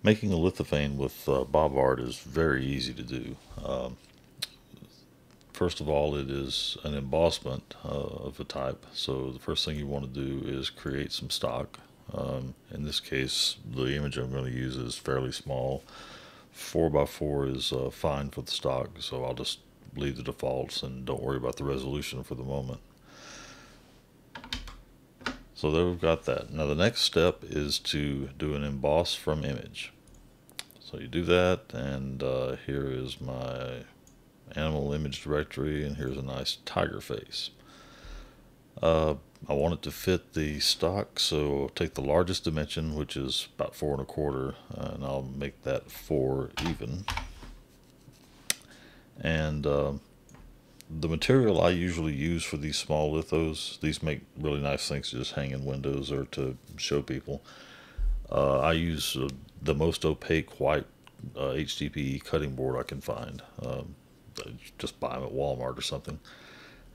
Making a lithophane with BobArt is very easy to do. First of all, it is an embossment of a type. So the first thing you want to do is create some stock. In this case, the image I'm going to use is fairly small. 4x4 is fine for the stock, so I'll just leave the defaults and don't worry about the resolution for the moment. So there we've got that. Now the next step is to do an emboss from image. So you do that, and here is my animal image directory, and here's a nice tiger face. I want it to fit the stock, so I'll take the largest dimension, which is about 4 1/4, and I'll make that 4 even. And the material I usually use for these small lithos, these make really nice things to just hang in windows or to show people. I use the most opaque white HDPE cutting board I can find. Just buy them at Walmart or something.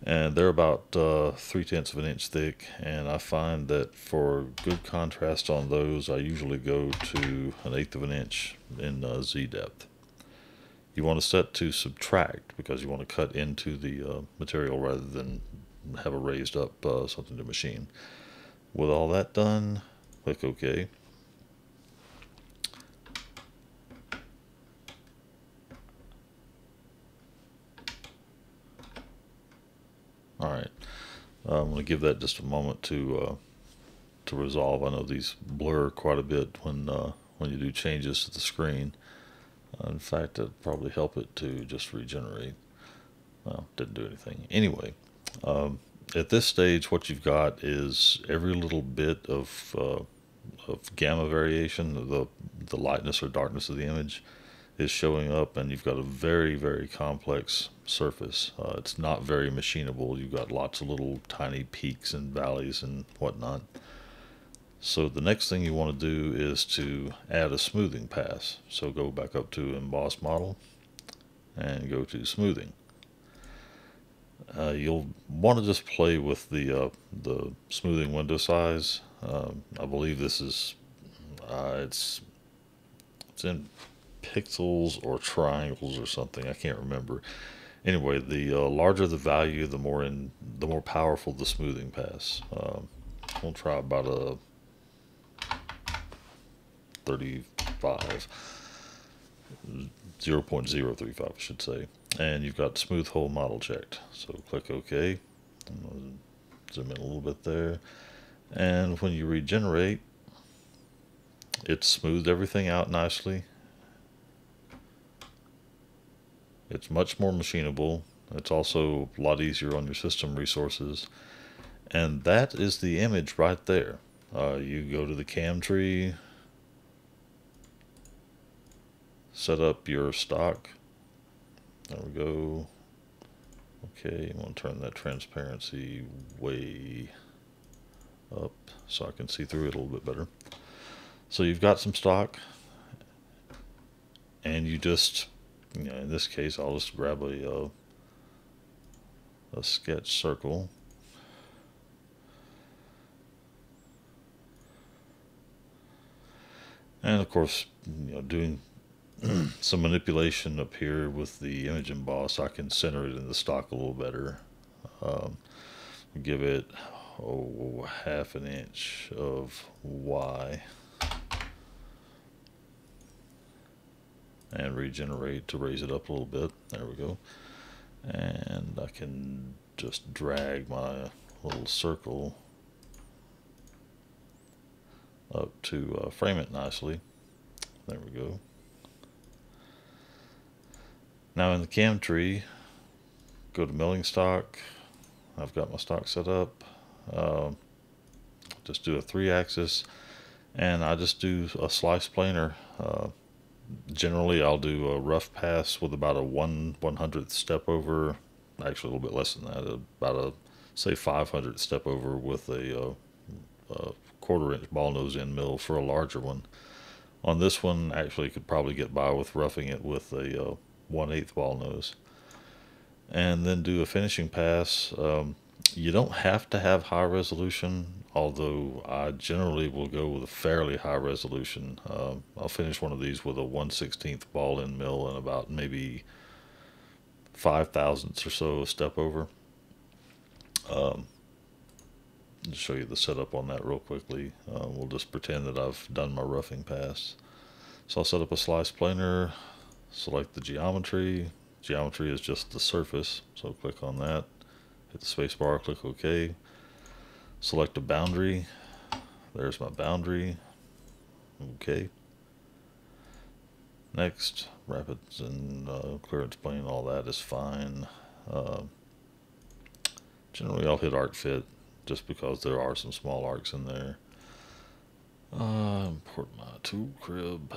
And they're about 3/10 of an inch thick, and I find that for good contrast on those, I usually go to 1/8 of an inch in Z depth. You want to set to subtract because you want to cut into the material rather than have a raised up something to machine. With all that done, click OK. Alright, I'm going to give that just a moment to resolve. I know these blur quite a bit when you do changes to the screen. In fact, it'd probably help it to just regenerate. Well, didn't do anything. Anyway, at this stage, what you've got is every little bit of gamma variation, the lightness or darkness of the image, is showing up, and you've got a very, very complex surface. It's not very machinable. You've got lots of little tiny peaks and valleys and whatnot. So the next thing you want to do is to add a smoothing pass. So go back up to Emboss Model and go to Smoothing. You'll want to just play with the smoothing window size. I believe this is it's in pixels or triangles or something. I can't remember. Anyway, the larger the value, the more powerful the smoothing pass. We'll try about a 35, 0.035 I should say, and you've got smooth hole model checked, so click OK. I'm zoom in a little bit there, and when you regenerate, it's smoothed everything out nicely. It's much more machinable. It's also a lot easier on your system resources, and that is the image right there. You go to the cam tree, set up your stock. There we go. Okay, you want to turn that transparency way up so I can see through it a little bit better. So you've got some stock, and you just, in this case, I'll just grab a sketch circle. And of course, doing some manipulation up here with the image emboss, I can center it in the stock a little better. Give it 1/2 inch of Y and regenerate to raise it up a little bit. There we go. And I can just drag my little circle up to frame it nicely. There we go. Now in the cam tree, go to milling stock. I've got my stock set up. Just do a 3-axis, and I just do a slice planer. Generally, I'll do a rough pass with about a 1/100th step over. Actually, a little bit less than that. About a, say, 500th step over with a 1/4 inch ball nose end mill for a larger one. On this one, actually, you could probably get by with roughing it with a 1/8 ball nose. And then do a finishing pass. You don't have to have high resolution, although I generally will go with a fairly high resolution. I'll finish one of these with a 1/16 ball end mill and about maybe 5 thousandths or so a step over. Just show you the setup on that real quickly. We'll just pretend that I've done my roughing pass. So I'll set up a slice planer, select the geometry. Geometry is just the surface, so click on that, hit the space bar, click OK. Select a boundary. There's my boundary. Okay. Next, rapids and clearance plane, all that is fine. Generally I'll hit arc fit just because there are some small arcs in there. Import my tool crib.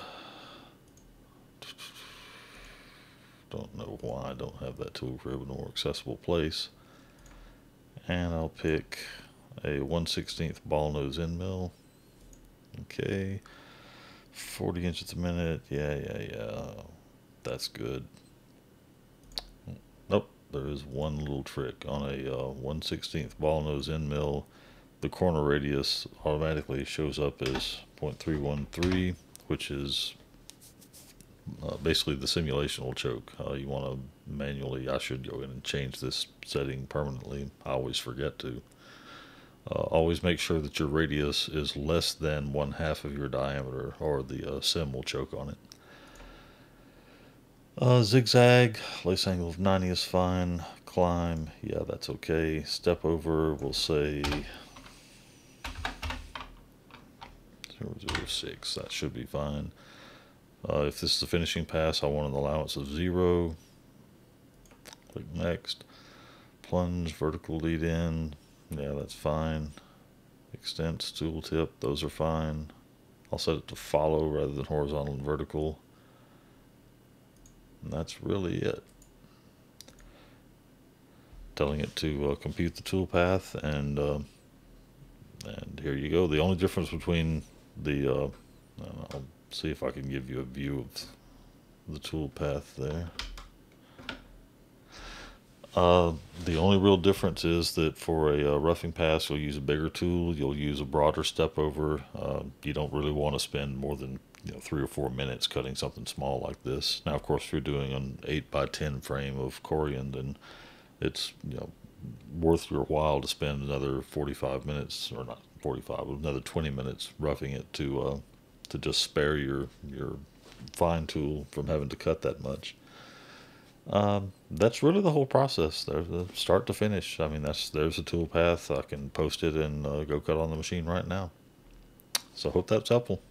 Don't know why I don't have that tool crib in a more accessible place. And I'll pick a 1/16 ball nose end mill. Okay. 40 inches a minute. Yeah. That's good. Nope. There is one little trick. On a 1/16 ball nose end mill, the corner radius automatically shows up as 0.313, which is basically the simulation will choke. You want to manually, I should go in and change this setting permanently. I always forget to. Always make sure that your radius is less than 1/2 of your diameter, or the sim will choke on it. Zigzag, lace angle of 90 is fine. Climb, yeah, that's okay. Step over, we'll say 0.006. That should be fine. If this is a finishing pass, I want an allowance of 0. Click next. Plunge, vertical lead in. Yeah, that's fine. Extents, tooltip, those are fine. I'll set it to follow rather than horizontal and vertical. And that's really it. Telling it to compute the toolpath, and here you go. The only difference between the I'll see if I can give you a view of the toolpath there. The only real difference is that for a roughing pass, you'll use a bigger tool. You'll use a broader step over. You don't really want to spend more than 3 or 4 minutes cutting something small like this. Now, of course, if you're doing an 8x10 frame of Corian, then it's worth your while to spend another 45 minutes, or not 45, another 20 minutes roughing it to just spare your fine tool from having to cut that much. That's really the whole process. There's the start to finish. I mean, there's a tool path. I can post it and go cut on the machine right now. So I hope that's helpful.